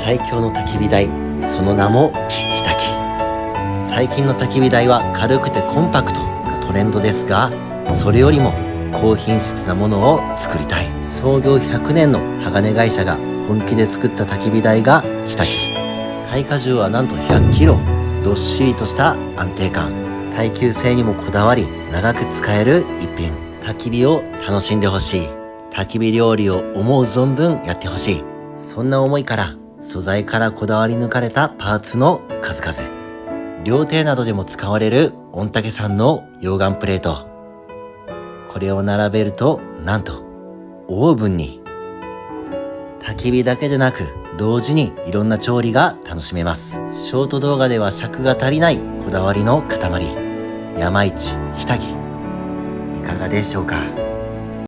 最強の焚き火台、その名も火焚き。最近の焚き火台は軽くてコンパクトがトレンドですが、それよりも高品質なものを作りたい。創業100年の鋼会社が本気で作った焚き火台が火焚き。耐荷重はなんと100キロ。どっしりとした安定感、耐久性にもこだわり長く使える一品。焚き火を楽しんでほしい。焚き火料理を思う存分やってほしい。そんな思いから素材からこだわり抜かれたパーツの数々。料亭などでも使われる御嶽山の溶岩プレート。これを並べるとなんとオーブンに。焚き火だけでなく同時にいろんな調理が楽しめます。ショート動画では尺が足りないこだわりの塊、山一火焚き、いかがでしょうか。